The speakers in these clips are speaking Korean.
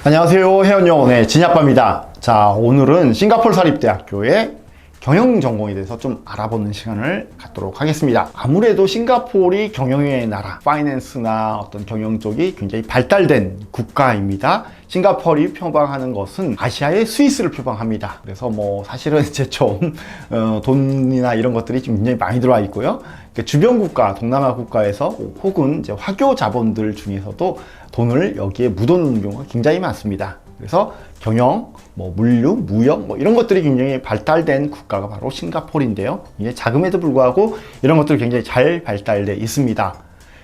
안녕하세요. 해운영원의 진아빠입니다. 자, 오늘은 싱가포르 사립대학교의 경영 전공에 대해서 좀 알아보는 시간을 갖도록 하겠습니다. 아무래도 싱가포르이 경영의 나라, 파이낸스나 어떤 경영 쪽이 굉장히 발달된 국가입니다. 싱가포르이 표방하는 것은 아시아의 스위스를 표방합니다. 그래서 사실은 이제 좀 돈이나 이런 것들이 좀 굉장히 많이 들어와 있고요. 주변 국가, 동남아 국가에서 혹은 이제 화교 자본들 중에서도 돈을 여기에 묻어놓는 경우가 굉장히 많습니다. 그래서 경영, 물류, 무역 이런 것들이 굉장히 발달된 국가가 바로 싱가포르인데요. 이게 자금에도 불구하고 이런 것들이 굉장히 잘 발달되어 있습니다.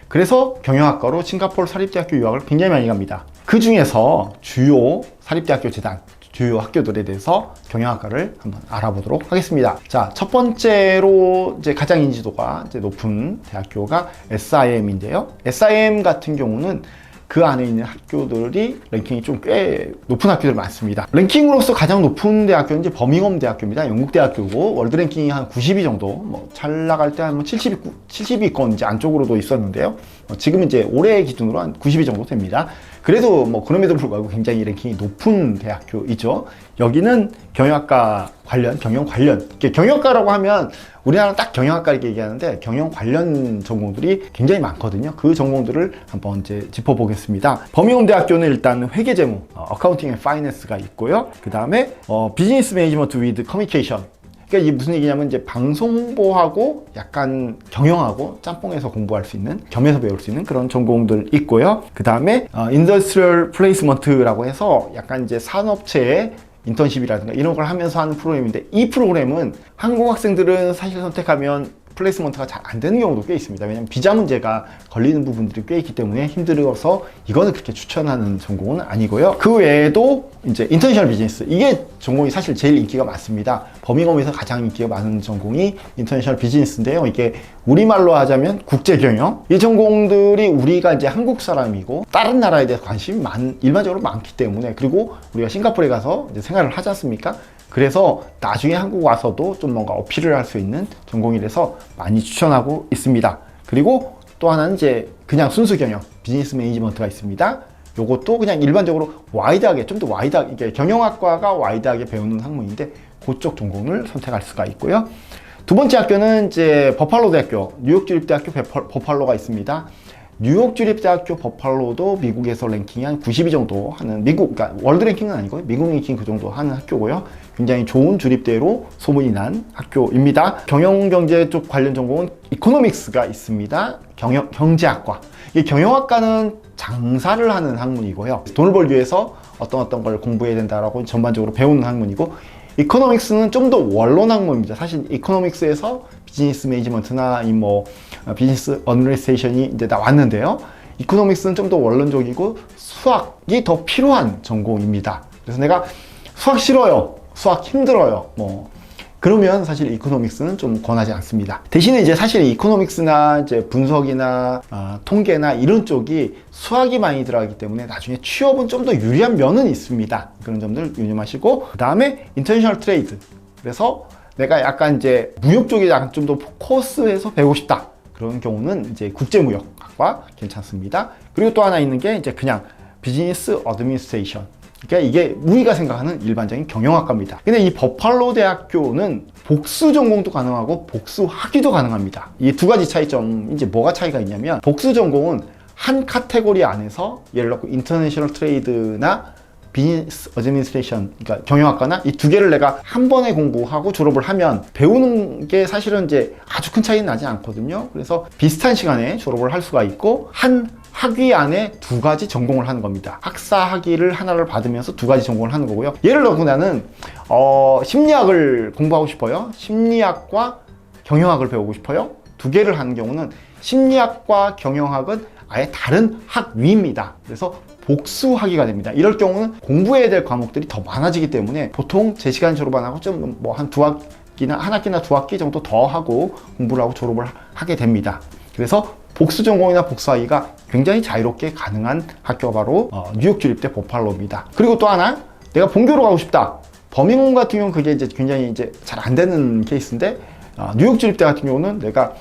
그래서 경영학과로 싱가포르 사립대학교 유학을 굉장히 많이 갑니다. 그 중에서 주요 사립대학교 재단, 주요 학교들에 대해서 경영학과를 한번 알아보도록 하겠습니다. 자, 첫 번째로 이제 가장 인지도가 이제 높은 대학교가 SIM인데요. SIM 같은 경우는 그 안에 있는 학교들이 랭킹이 좀 꽤 높은 학교들이 많습니다. 랭킹으로서 가장 높은 대학교는 이제 버밍엄 대학교입니다. 영국 대학교고 월드 랭킹이 한 90위 정도, 잘 나갈 때 한 70위권 이제 안쪽으로도 있었는데요. 지금 이제 올해 기준으로 한 90위 정도 됩니다. 그래도 그럼에도 불구하고 굉장히 랭킹이 높은 대학교이죠. 여기는 경영학과 관련, 경영 관련. 경영학과라고 하면 우리나라는 딱 경영학과 이렇게 얘기하는데 경영 관련 전공들이 굉장히 많거든요. 그 전공들을 한번 이제 짚어보겠습니다. 버밍엄 대학교는 일단 회계재무, 어카운팅 앤 파이낸스가 있고요. 그 다음에 비즈니스 매니지먼트 위드 커뮤니케이션. 그러니까 이게 무슨 얘기냐면 이제 방송 홍보하고 약간 경영하고 짬뽕해서 공부할 수 있는, 겸해서 배울 수 있는 그런 전공들 있고요. 그 다음에 인더스트리얼 플레이스먼트라고 해서 약간 이제 산업체에 인턴십이라든가 이런 걸 하면서 하는 프로그램인데, 이 프로그램은 한국 학생들은 사실 선택하면 플레이스먼트가 잘 안 되는 경우도 꽤 있습니다. 왜냐면 비자 문제가 걸리는 부분들이 꽤 있기 때문에 힘들어서 이거는 그렇게 추천하는 전공은 아니고요. 그 외에도 이제 인터내셔널 비즈니스, 이게 전공이 사실 제일 인기가 많습니다. 버밍엄에서 가장 인기가 많은 전공이 인터내셔널 비즈니스인데요. 이게 우리말로 하자면 국제경영. 이 전공들이 우리가 이제 한국 사람이고 다른 나라에 대해서 관심이 일반적으로 많기 때문에, 그리고 우리가 싱가포르에 가서 이제 생활을 하지 않습니까? 그래서 나중에 한국 와서도 좀 뭔가 어필을 할 수 있는 전공이라서 많이 추천하고 있습니다. 그리고 또 하나는 이제 그냥 순수 경영, 비즈니스 매니지먼트가 있습니다. 요것도 그냥 일반적으로 와이드하게, 좀 더 와이드하게, 이게 경영학과가 와이드하게 배우는 학문인데 그쪽 전공을 선택할 수가 있고요. 두 번째 학교는 이제 버팔로 대학교, 뉴욕 주립대학교 버팔로가 있습니다. 뉴욕 주립대학교 버팔로도 미국에서 랭킹이 한 90위 정도 하는, 그러니까 월드 랭킹은 아니고요. 미국 랭킹 그 정도 하는 학교고요. 굉장히 좋은 주립대로 소문이 난 학교입니다. 경영경제 쪽 관련 전공은 이코노믹스가 있습니다. 경제학과. 이 경영학과는 장사를 하는 학문이고요. 돈을 벌기 위해서 어떤 걸 공부해야 된다라고 전반적으로 배우는 학문이고, 이코노믹스는 좀 더 원론 학문입니다. 사실 이코노믹스에서 비즈니스 매니지먼트나 비즈니스 어드미니스트레이션이 이제 나왔는데요. 이코노믹스는 좀 더 원론적이고 수학이 더 필요한 전공입니다. 그래서 내가 수학 싫어요, 수학 힘들어요, 그러면 사실 이코노믹스는 좀 권하지 않습니다. 대신에 이제 사실 이코노믹스나 이제 분석이나 통계나 이런 쪽이 수학이 많이 들어가기 때문에 나중에 취업은 좀 더 유리한 면은 있습니다. 그런 점들 유념하시고, 그 다음에 인터내셔널 트레이드. 그래서 내가 약간 이제 무역 쪽에 약간 좀 더 포커스해서 배우고 싶다. 그런 경우는 이제 국제무역학과 괜찮습니다. 그리고 또 하나 있는 게 이제 그냥 비즈니스 어드미니스트레이션. 그러니까 이게 우리가 생각하는 일반적인 경영학과입니다. 근데 이 버팔로 대학교는 복수 전공도 가능하고 복수 학위도 가능합니다. 이 두 가지 차이점, 이제 뭐가 차이가 있냐면, 복수 전공은 한 카테고리 안에서 예를 들어 인터내셔널 트레이드나 비즈니스 어드미니스트레이션, 그러니까 경영학과나 이 두 개를 내가 한 번에 공부하고 졸업을 하면 배우는 게 사실은 이제 아주 큰 차이는 나지 않거든요. 그래서 비슷한 시간에 졸업을 할 수가 있고, 한 학위 안에 두 가지 전공을 하는 겁니다. 학사 학위를 하나를 받으면서 두 가지 전공을 하는 거고요. 예를 들어 나는 심리학을 공부하고 싶어요. 심리학과 경영학을 배우고 싶어요. 두 개를 하는 경우는 심리학과 경영학은 아예 다른 학위입니다. 그래서 복수 학위가 됩니다. 이럴 경우는 공부해야 될 과목들이 더 많아지기 때문에 보통 제 시간 졸업 안 하고 좀 한 두 학기나 한 학기나 두 학기 정도 더 하고 공부를 하고 졸업을 하게 됩니다. 그래서 복수 전공이나 복수 학위가 굉장히 자유롭게 가능한 학교가 바로 뉴욕 주립대 버팔로입니다. 그리고 또 하나, 내가 본교로 가고 싶다. 버밍엄 같은 경우는 그게 이제 굉장히 이제 잘 안 되는 케이스인데, 뉴욕 주립대 같은 경우는 내가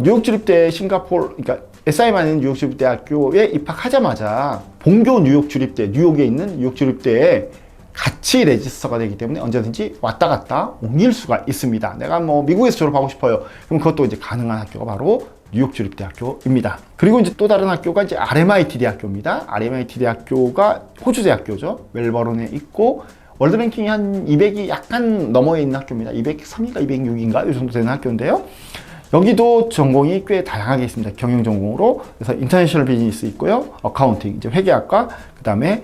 뉴욕 주립대 싱가포르, 그러니까 SI만 있는 뉴욕 주립대학교에 입학하자마자 본교 뉴욕 주립대, 뉴욕에 있는 뉴욕 주립대에 같이 레지스터가 되기 때문에 언제든지 왔다 갔다 옮길 수가 있습니다. 내가 뭐 미국에서 졸업하고 싶어요. 그럼 그것도 이제 가능한 학교가 바로 뉴욕 주립대학교입니다. 그리고 이제 또 다른 학교가 이제 RMIT 대학교입니다. RMIT 대학교가 호주 대학교죠. 멜버른에 있고 월드 랭킹이 한 200이 약간 넘어에 있는 학교입니다. 203인가 206인가 이 정도 되는 학교인데요. 여기도 전공이 꽤 다양하게 있습니다. 경영 전공으로. 그래서 인터내셔널 비즈니스 있고요. 어카운팅, 이제 회계학과, 그다음에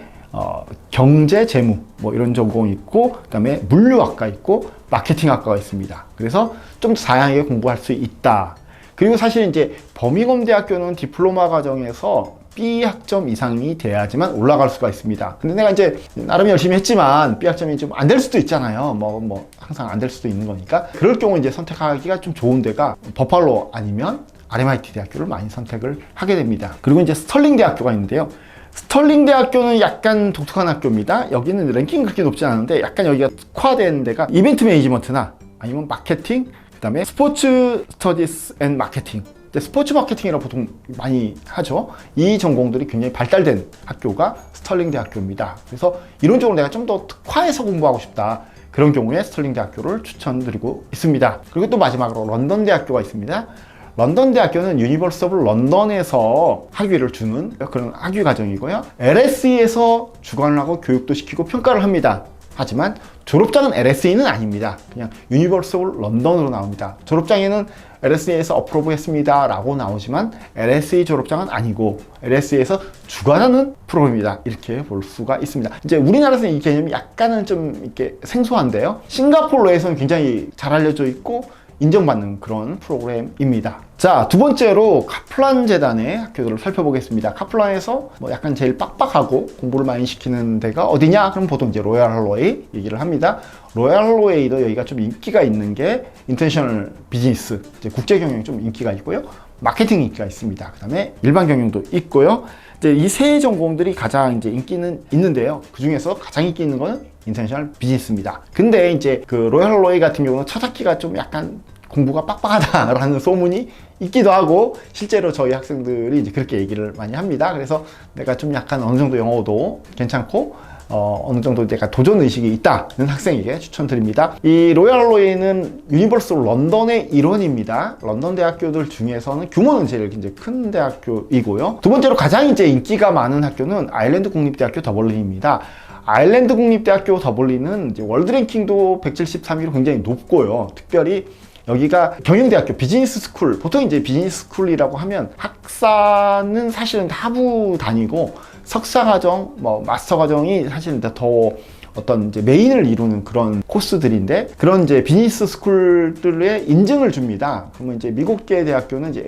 경제, 재무 뭐 이런 전공이 있고, 그다음에 물류학과 있고, 마케팅학과가 있습니다. 그래서 좀 다양하게 공부할 수 있다. 그리고 사실 이제 버밍엄 대학교는 디플로마 과정에서 B 학점 이상이 돼야지만 올라갈 수가 있습니다. 근데 내가 이제 나름 열심히 했지만 B 학점이 좀 안 될 수도 있잖아요. 뭐 항상 안 될 수도 있는 거니까. 그럴 경우 이제 선택하기가 좀 좋은 데가 버팔로 아니면 RMIT 대학교를 많이 선택을 하게 됩니다. 그리고 이제 스털링 대학교가 있는데요. 스털링 대학교는 약간 독특한 학교입니다. 여기는 랭킹 그렇게 높지 않은데 약간 여기가 특화된 데가 이벤트 매니지먼트나 아니면 마케팅, 그 다음에 스포츠 스터디스 앤 마케팅, 스포츠 마케팅이라고 보통 많이 하죠. 이 전공들이 굉장히 발달된 학교가 스털링 대학교입니다. 그래서 이론적으로 내가 좀 더 특화해서 공부하고 싶다, 그런 경우에 스털링 대학교를 추천드리고 있습니다. 그리고 또 마지막으로 런던 대학교가 있습니다. 런던 대학교는 유니버시티 오브 런던에서 학위를 주는 그런 학위 과정이고요. LSE에서 주관을 하고 교육도 시키고 평가를 합니다. 하지만 졸업장은 LSE는 아닙니다. 그냥 유니버시티 오브 런던으로 나옵니다. 졸업장에는 LSE에서 어프로브 했습니다 라고 나오지만 LSE 졸업장은 아니고 LSE에서 주관하는 프로그램이다, 이렇게 볼 수가 있습니다. 이제 우리나라에서는 이 개념이 약간은 좀 이렇게 생소한데요. 싱가포르에서는 굉장히 잘 알려져 있고 인정받는 그런 프로그램입니다. 자, 두 번째로 카플란 재단의 학교들을 살펴보겠습니다. 카플란에서 뭐 약간 제일 빡빡하고 공부를 많이 시키는 데가 어디냐? 그럼 보통 이제 로얄 할로웨이 얘기를 합니다. 로얄 할로웨이도 여기가 좀 인기가 있는 게 인터내셔널 비즈니스, 이제 국제 경영이 좀 인기가 있고요. 마케팅 인기가 있습니다. 그 다음에 일반 경영도 있고요. 이제 이 세 전공들이 가장 이제 인기는 있는데요. 그 중에서 가장 인기 있는 거는 인터내셔널 비즈니스입니다. 근데 이제 그 로얄 할로웨이 같은 경우는 첫 학기가 좀 약간 공부가 빡빡하다라는 소문이 있기도 하고, 실제로 저희 학생들이 이제 그렇게 얘기를 많이 합니다. 그래서 내가 좀 약간 어느 정도 영어도 괜찮고 어느 정도 내가 도전 의식이 있다는 학생에게 추천드립니다. 이 로얄 할로웨이는 유니버시티 오브 런던의 일원입니다. 런던 대학교들 중에서는 규모는 제일 이제 큰 대학교이고요. 두 번째로 가장 이제 인기가 많은 학교는 아일랜드 국립대학교 더블린입니다. 아일랜드 국립대학교 더블린은 이제 월드 랭킹도 173위로 굉장히 높고요. 특별히 여기가 경영대학교 비즈니스 스쿨, 보통 이제 비즈니스 스쿨이라고 하면 학사는 사실은 하부 다니고 석사 과정, 뭐 마스터 과정이 사실은 더 어떤 이제 메인을 이루는 그런 코스들인데, 그런 이제 비즈니스 스쿨들의 인증을 줍니다. 그러면 이제 미국계 대학교는 이제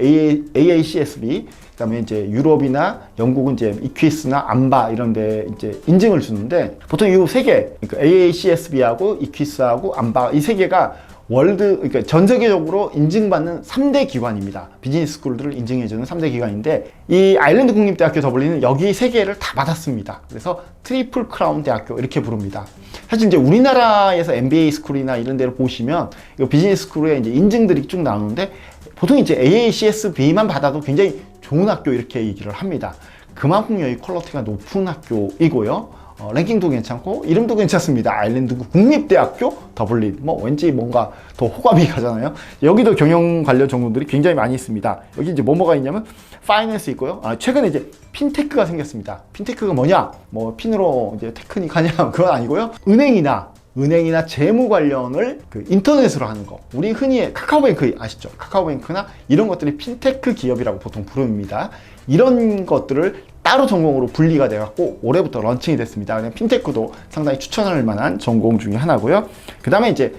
AACSB, 그다음에 이제 유럽이나 영국은 이제 이퀴스나 암바 이런 데 이제 인증을 주는데, 보통 이 세 개, 그러니까 AACSB하고 이퀴스하고 암바, 이 세 개가 그러니까 전 세계적으로 인증받는 3대 기관입니다. 비즈니스 스쿨들을 인증해주는 3대 기관인데, 이 아일랜드 국립대학교 더블린은 여기 3개를 다 받았습니다. 그래서 트리플 크라운 대학교 이렇게 부릅니다. 사실 이제 우리나라에서 MBA 스쿨이나 이런 데를 보시면 이 비즈니스 스쿨에 이제 인증들이 쭉 나오는데, 보통 이제 AACSB만 받아도 굉장히 좋은 학교 이렇게 얘기를 합니다. 그만큼 여기 퀄리티가 높은 학교이고요. 랭킹도 괜찮고 이름도 괜찮습니다. 아일랜드 국립대학교 더블린. 뭐 왠지 뭔가 더 호감이 가잖아요. 여기도 경영 관련 전공들이 굉장히 많이 있습니다. 여기 이제 뭐가 있냐면 파이낸스 있고요. 최근에 이제 핀테크가 생겼습니다. 핀테크가 뭐냐? 뭐 핀으로 이제 테크닉하냐? 그건 아니고요. 은행이나 재무 관련을 그 인터넷으로 하는 거. 우리 흔히 카카오뱅크 아시죠? 카카오뱅크나 이런 것들이 핀테크 기업이라고 보통 부릅니다. 이런 것들을 따로 전공으로 분리가 돼갖고 올해부터 런칭이 됐습니다. 그냥 핀테크도 상당히 추천할 만한 전공 중에 하나고요. 그 다음에 이제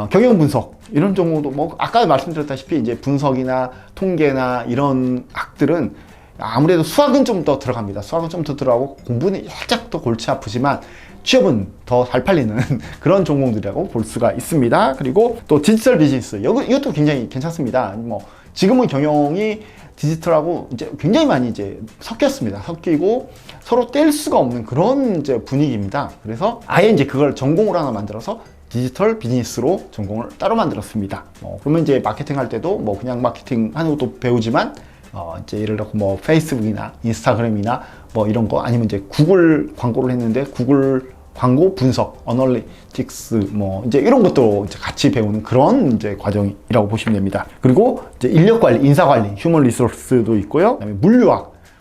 경영 분석 이런 전공도 뭐 아까 말씀드렸다시피 이제 분석이나 통계나 이런 학들은 아무래도 수학은 좀 더 들어갑니다. 수학은 좀 더 들어가고 공부는 살짝 더 골치 아프지만 취업은 더 잘 팔리는 그런 전공들이라고 볼 수가 있습니다. 그리고 또 디지털 비즈니스, 이것도 굉장히 괜찮습니다. 뭐 지금은 경영이 디지털하고 이제 굉장히 많이 이제 섞였습니다. 섞이고 서로 뗄 수가 없는 그런 이제 분위기입니다. 그래서 아예 이제 그걸 전공으로 하나 만들어서 디지털 비즈니스로 전공을 따로 만들었습니다. 그러면 이제 마케팅 할 때도 뭐 그냥 마케팅 하는 것도 배우지만 이제 예를 들어 뭐 페이스북이나 인스타그램이나 뭐 이런 거 아니면 이제 구글 광고를 했는데 구글 광고 분석, 어널리틱스 뭐 이제 이런 것도 이제 같이 배우는 그런 이제 과정이라고 보시면 됩니다. 그리고 이제 인력 관리, 인사 관리, 휴먼 리소스도 있고요. 그다음에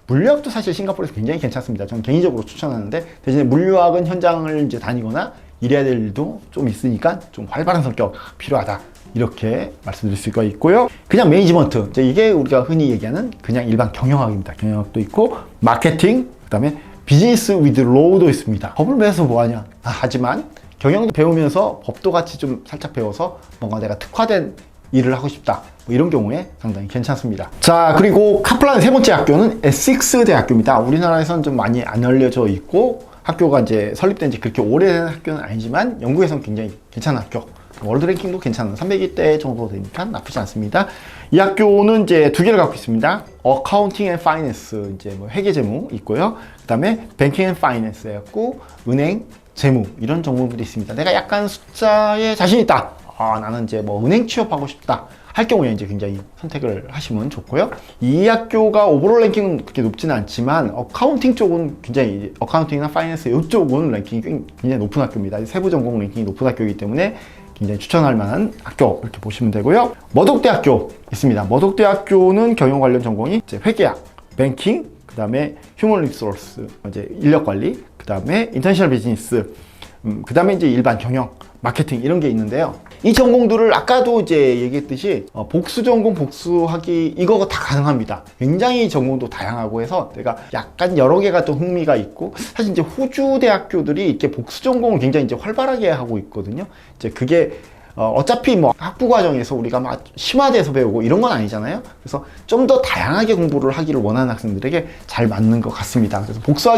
물류학도 사실 싱가포르에서 굉장히 괜찮습니다. 저는 개인적으로 추천하는데 대신에 물류학은 현장을 이제 다니거나 일해야 될 일도 좀 있으니까 좀 활발한 성격 필요하다. 이렇게 말씀드릴 수가 있고요. 그냥 매니지먼트, 이게 우리가 흔히 얘기하는 그냥 일반 경영학입니다. 경영학도 있고 마케팅, 그다음에 비즈니스 위드 로우도 있습니다. 법을 배워서 뭐하냐? 하지만 경영도 배우면서 법도 같이 좀 살짝 배워서 뭔가 내가 특화된 일을 하고 싶다. 뭐 이런 경우에 상당히 괜찮습니다. 자, 그리고 카플란 세 번째 학교는 에식스 대학교입니다. 우리나라에서는 좀 많이 안 알려져 있고 학교가 이제 설립된 지 그렇게 오래된 학교는 아니지만 영국에서는 굉장히 괜찮은 학교. 월드 랭킹도 괜찮은 300대 정도 되니까 나쁘지 않습니다. 이 학교는 이제 두 개를 갖고 있습니다. 어카운팅 앤 파이낸스, 이제 뭐 회계 재무 있고요. 그다음에 뱅킹 앤 파이낸스 해갖고 은행, 재무 이런 전공들이 있습니다. 내가 약간 숫자에 자신 있다. 나는 이제 뭐 은행 취업하고 싶다. 할 경우에 이제 굉장히 선택을 하시면 좋고요. 이 학교가 오버롤 랭킹은 그렇게 높지는 않지만 어카운팅 쪽은 굉장히 어카운팅이나 파이낸스 이쪽은 랭킹이 굉장히 높은 학교입니다. 세부 전공 랭킹이 높은 학교이기 때문에 굉장히 추천할 만한 학교 이렇게 보시면 되고요. 머독대학교 있습니다. 머독대학교는 경영 관련 전공이 이제 회계학, 뱅킹, 그 다음에 휴먼 리소스, 이제 인력 관리, 그 다음에 인터내셔널 비즈니스, 그 다음에 이제 일반 경영, 마케팅 이런 게 있는데요. 이 전공들을 아까도 이제 얘기했듯이 복수 전공, 복수하기 이거 다 가능합니다. 굉장히 전공도 다양하고 해서 내가 약간 여러 개가 또 흥미가 있고 사실 이제 호주 대학교들이 이렇게 복수 전공을 굉장히 이제 활발하게 하고 있거든요. 이제 그게 어차피 뭐 학부 과정에서 우리가 막 심화돼서 배우고 이런 건 아니잖아요. 그래서 좀 더 다양하게 공부를 하기를 원하는 학생들에게 잘 맞는 것 같습니다. 그래서 복수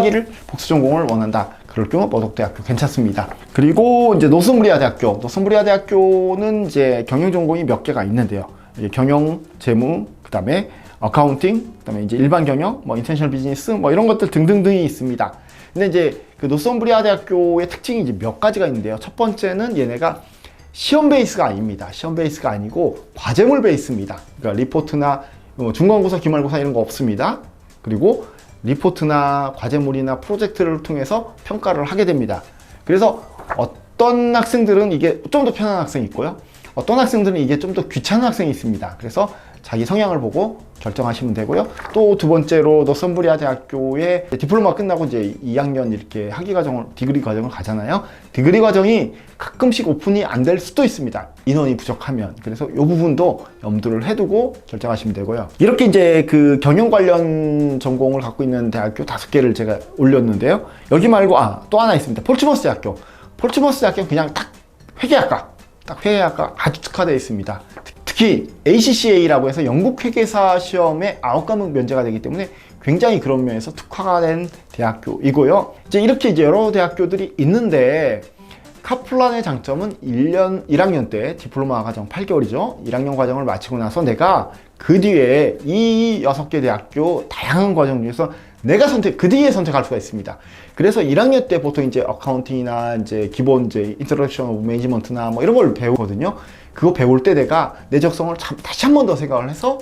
전공을 원한다. 그럴 경우 머독대학교 괜찮습니다. 그리고 이제 노스움브리아 대학교는 이제 경영 전공이 몇 개가 있는데요. 경영, 재무, 그다음에 어카운팅, 그다음에 이제 일반 경영, 뭐 인터내셔널 비즈니스, 뭐 이런 것들 등등등이 있습니다. 근데 이제 그 노스움브리아 대학교의 특징이 이제 몇 가지가 있는데요. 첫 번째는 얘네가 시험 베이스가 아닙니다. 시험 베이스가 아니고 과제물 베이스입니다. 그러니까 리포트나 중간고사, 기말고사 이런 거 없습니다. 그리고 리포트나 과제물이나 프로젝트를 통해서 평가를 하게 됩니다. 그래서 어떤 학생들은 이게 좀 더 편한 학생이 있고요. 어떤 학생들은 이게 좀 더 귀찮은 학생이 있습니다. 그래서 자기 성향을 보고 결정하시면 되고요. 또 두 번째로 노스움브리아 대학교의 디플로마 끝나고 이제 2학년 이렇게 디그리 과정을 가잖아요. 디그리 과정이 가끔씩 오픈이 안 될 수도 있습니다. 인원이 부족하면. 그래서 이 부분도 염두를 해두고 결정하시면 되고요. 이렇게 이제 그 경영 관련 전공을 갖고 있는 대학교 5개를 제가 올렸는데요. 여기 말고 또 하나 있습니다. 폴츠머스 대학교. 폴츠머스 대학교는 그냥 딱 회계학과 아주 특화되어 있습니다. 특히 ACCA라고 해서 영국 회계사 시험에 9과목 면제가 되기 때문에 굉장히 그런 면에서 특화가 된 대학교이고요. 이렇게 여러 대학교들이 있는데 카플란의 장점은 1학년 때 디플로마 과정 8개월이죠. 1학년 과정을 마치고 나서 내가 그 뒤에 이 6개 대학교 다양한 과정 중에서 내가 그 뒤에 선택할 수가 있습니다. 그래서 1학년 때 보통 이제 어카운팅이나 이제 기본 이제 인트로덕션 오브 매니지먼트나 뭐 이런 걸 배우거든요. 그거 배울 때 내가 내 적성을 다시 한 번 더 생각을 해서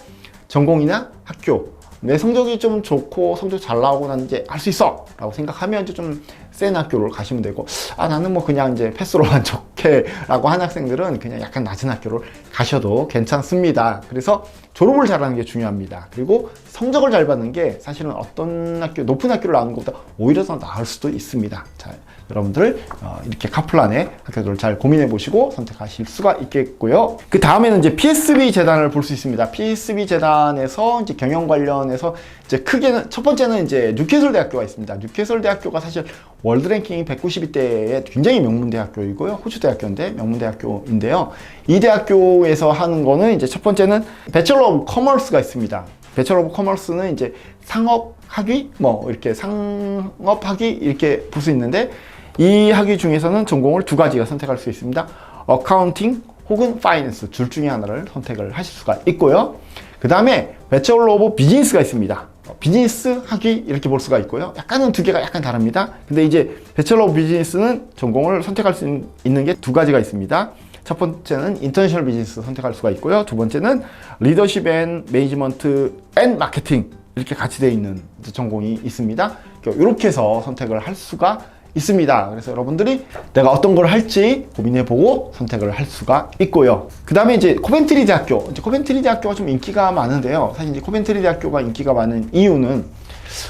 전공이나 학교, 내 성적이 좀 좋고 성적 잘 나오고 난 이제 할 수 있어! 라고 생각하면 이제 좀 센 학교를 가시면 되고, 나는 뭐 그냥 이제 패스로 만족해 라고 하는 학생들은 그냥 약간 낮은 학교를 가셔도 괜찮습니다. 그래서 졸업을 잘하는 게 중요합니다. 그리고 성적을 잘 받는 게 사실은 어떤 높은 학교를 나오는 것보다 오히려 더 나을 수도 있습니다. 자, 여러분들 이렇게 카플란의 학교들을 잘 고민해 보시고 선택하실 수가 있겠고요. 그 다음에는 이제 PSB 재단을 볼 수 있습니다. PSB 재단에서 이제 경영 관련해서 이제 크게는 첫 번째는 이제 뉴캐슬 대학교가 있습니다. 뉴캐슬 대학교가 사실 월드 랭킹이 192대의 굉장히 명문 대학교이고요. 호주 대학교인데 명문 대학교인데요. 이 대학교에서 하는 거는 이제 첫 번째는 배철러 오브 커머스가 있습니다. 배철러 오브 커머스는 이제 상업학위 이렇게 상업학위 이렇게 볼 수 있는데 이 학위 중에서는 전공을 2가지가 선택할 수 있습니다. 어카운팅 혹은 파이낸스 둘 중에 하나를 선택을 하실 수가 있고요. 그 다음에 배철러 오브 비즈니스가 있습니다. 비즈니스 학위 이렇게 볼 수가 있고요. 약간은 두 개가 약간 다릅니다. 근데 이제 배철러 오브 비즈니스는 전공을 선택할 수 있는 게 2가지가 있습니다. 첫 번째는 인터내셔널 비즈니스 선택할 수가 있고요. 두 번째는 리더십 앤 매니지먼트 앤 마케팅 이렇게 같이 되어 있는 전공이 있습니다. 이렇게 해서 선택을 할 수가 있습니다. 그래서 여러분들이 내가 어떤 걸 할지 고민해보고 선택을 할 수가 있고요. 그 다음에 이제 코벤트리 대학교. 코벤트리 대학교가 좀 인기가 많은데요. 사실 이제 코벤트리 대학교가 인기가 많은 이유는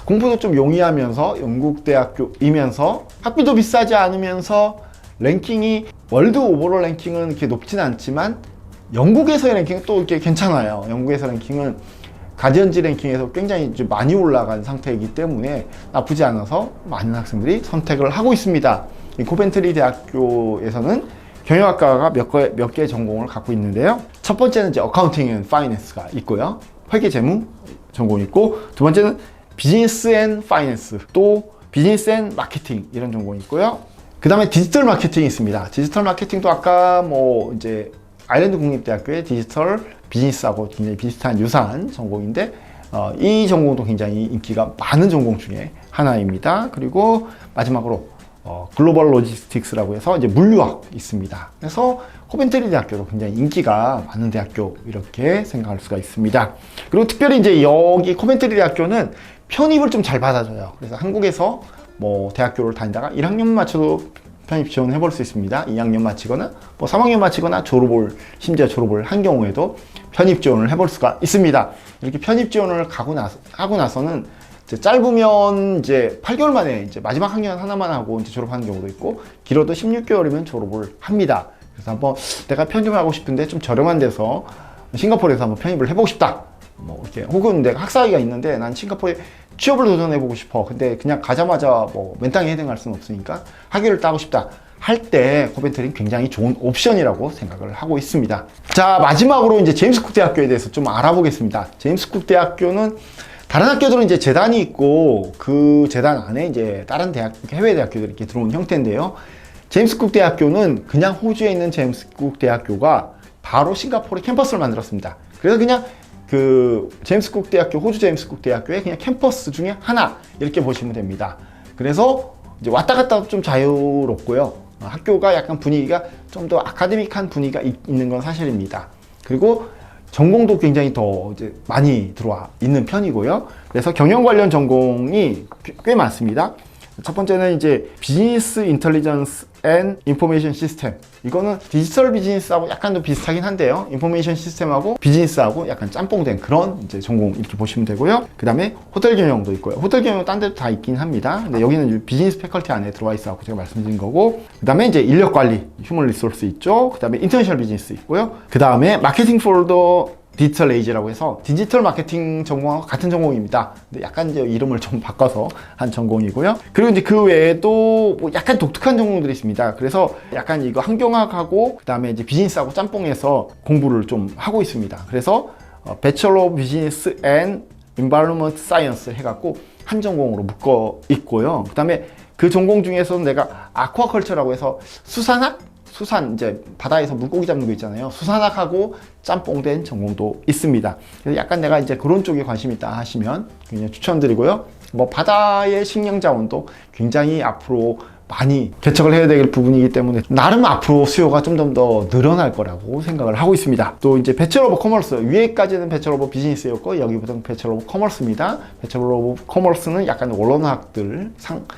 공부도 좀 용이하면서 영국 대학교이면서 학비도 비싸지 않으면서 랭킹이 월드 오버롤 랭킹은 이렇게 높진 않지만 영국에서의 랭킹은 또 이렇게 괜찮아요. 영국에서 랭킹은 가디언지 랭킹에서 굉장히 많이 올라간 상태이기 때문에 나쁘지 않아서 많은 학생들이 선택을 하고 있습니다. 이 코벤트리 대학교에서는 경영학과가 몇 개 전공을 갖고 있는데요. 첫 번째는 이제 어카운팅 앤 파이낸스가 있고요. 회계 재무 전공이 있고, 두 번째는 비즈니스 앤 파이낸스, 또 비즈니스 앤 마케팅 이런 전공이 있고요. 그 다음에 디지털 마케팅이 있습니다. 디지털 마케팅도 아까 뭐 이제 아일랜드 국립대학교의 디지털 비즈니스하고 굉장히 비슷한 유사한 전공인데 이 전공도 굉장히 인기가 많은 전공 중에 하나입니다. 그리고 마지막으로 글로벌 로지스틱스라고 해서 이제 물류학 있습니다. 그래서 코벤트리 대학교도 굉장히 인기가 많은 대학교 이렇게 생각할 수가 있습니다. 그리고 특별히 이제 여기 코벤트리 대학교는 편입을 좀 잘 받아줘요. 그래서 한국에서 뭐 대학교를 다니다가 1학년 맞춰도 편입 지원을 해볼 수 있습니다. 2학년 마치거나 뭐 3학년 마치거나 심지어 졸업을 한 경우에도 편입 지원을 해볼 수가 있습니다. 이렇게 편입 지원을 하고 나서는 이제 짧으면 이제 8개월 만에 이제 마지막 학년 하나만 하고 이제 졸업하는 경우도 있고, 길어도 16개월이면 졸업을 합니다. 그래서 한번 내가 편입을 하고 싶은데 좀 저렴한 데서 싱가포르에서 한번 편입을 해보고 싶다. 뭐 이렇게, 혹은 내가 학사학위가 있는데 난 싱가포르에 취업을 도전해보고 싶어. 근데 그냥 가자마자 뭐 맨땅에 헤딩할 수는 없으니까 학위를 따고 싶다 할 때 코벤트리는 굉장히 좋은 옵션이라고 생각을 하고 있습니다. 자, 마지막으로 이제 제임스 쿡 대학교에 대해서 좀 알아보겠습니다. 제임스 쿡 대학교는 다른 학교들은 이제 재단이 있고 그 재단 안에 이제 다른 해외 대학교들이 이렇게 들어온 형태인데요. 제임스 쿡 대학교는 그냥 호주에 있는 제임스 쿡 대학교가 바로 싱가포르에 캠퍼스를 만들었습니다. 그래서 그냥 그 제임스 쿡 대학교, 호주 제임스 쿡 대학교의 그냥 캠퍼스 중에 하나 이렇게 보시면 됩니다. 그래서 이제 왔다 갔다 좀 자유롭고요. 학교가 약간 분위기가 좀 더 아카데믹한 분위기가 있는 건 사실입니다. 그리고 전공도 굉장히 더 이제 많이 들어와 있는 편이고요. 그래서 경영 관련 전공이 꽤 많습니다. 첫 번째는 이제 비즈니스 인텔리전스 앤 인포메이션 시스템. 이거는 디지털 비즈니스하고 약간 더 비슷하긴 한데요. 인포메이션 시스템하고 비즈니스하고 약간 짬뽕된 그런 이제 전공 이렇게 보시면 되고요. 그 다음에 호텔 경영도 있고요. 호텔 경영은 딴 데도 다 있긴 합니다. 근데 여기는 비즈니스 패컬티 안에 들어와 있어서 제가 말씀드린 거고, 그 다음에 이제 인력 관리, 휴먼 리소스 있죠. 그 다음에 인터내셔널 비즈니스 있고요. 그 다음에 마케팅 폴 더 디지털 에이지라고 해서 디지털 마케팅 전공하고 같은 전공입니다. 근데 약간 이제 이름을 좀 바꿔서 한 전공이고요. 그리고 이제 그 외에도 뭐 약간 독특한 전공들이 있습니다. 그래서 약간 이거 환경학하고 그다음에 이제 비즈니스하고 짬뽕해서 공부를 좀 하고 있습니다. 그래서 배철러 오브 비즈니스 앤 인바이러먼트 사이언스 해갖고 한 전공으로 묶어 있고요. 그다음에 그 전공 중에서는 내가 아쿠아컬처라고 해서 수산 이제 바다에서 물고기 잡는 거 있잖아요. 수산학하고 짬뽕된 전공도 있습니다. 그래서 약간 내가 이제 그런 쪽에 관심 있다 하시면 굉장히 추천드리고요. 뭐 바다의 식량 자원도 굉장히 앞으로 많이 개척을 해야 될 부분이기 때문에 나름 앞으로 수요가 좀 더 늘어날 거라고 생각을 하고 있습니다. 또 이제 배철러 오브 커머스, 위에까지는 배철러 오브 비즈니스였고 여기부터는 배철러 오브 커머스입니다. 배철러 오브 커머스는 약간 원론학들,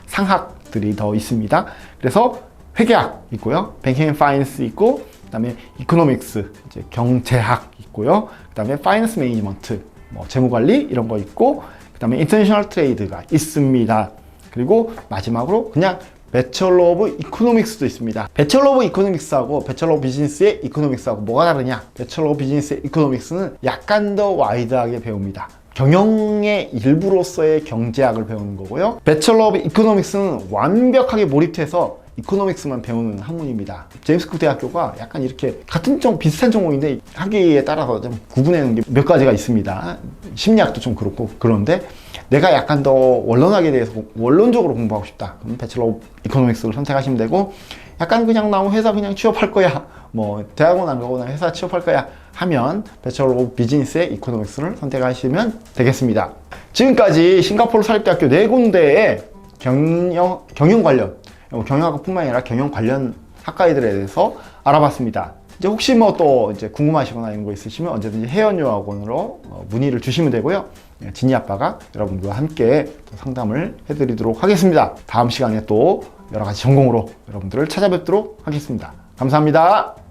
상학들이 더 있습니다. 그래서 회계학 있고요, 뱅킹 앤 파이낸스 있고, 그 다음에 이코노믹스, 이제 경제학 있고요, 그 다음에 파이낸스 매니지먼트, 뭐 재무관리 이런 거 있고, 그 다음에 인터내셔널 트레이드가 있습니다. 그리고 마지막으로 그냥 배철러 오브 이코노믹스도 있습니다. 배철러 오브 이코노믹스하고 배철러 오브 비즈니스의 이코노믹스하고 뭐가 다르냐? 배철러 오브 비즈니스의 이코노믹스는 약간 더 와이드하게 배웁니다. 경영의 일부로서의 경제학을 배우는 거고요. 배철러 오브 이코노믹스는 완벽하게 몰입해서 이코노믹스만 배우는 학문입니다. 제임스 쿡 대학교가 약간 이렇게 비슷한 전공인데 학위에 따라서 좀 구분하는 게 몇 가지가 있습니다. 심리학도 좀 그렇고, 그런데 내가 약간 더 원론학에 대해서 원론적으로 공부하고 싶다. 그럼 배철러 오브 이코노믹스를 선택하시면 되고, 약간 그냥 나오면 회사 그냥 취업할 거야, 뭐 대학원 안 가고 나 회사 취업할 거야 하면 배철러 오브 비즈니스의 이코노믹스를 선택하시면 되겠습니다. 지금까지 싱가포르 사립대학교 4군데의 경영 관련, 경영학과뿐만 아니라 경영 관련 학과들에 대해서 알아봤습니다. 이제 혹시 뭐 또 이제 궁금하시거나 이런 거 있으시면 언제든지 혜연여학원으로 문의를 주시면 되고요. 진이 아빠가 여러분들과 함께 또 상담을 해드리도록 하겠습니다. 다음 시간에 또 여러 가지 전공으로 여러분들을 찾아뵙도록 하겠습니다. 감사합니다.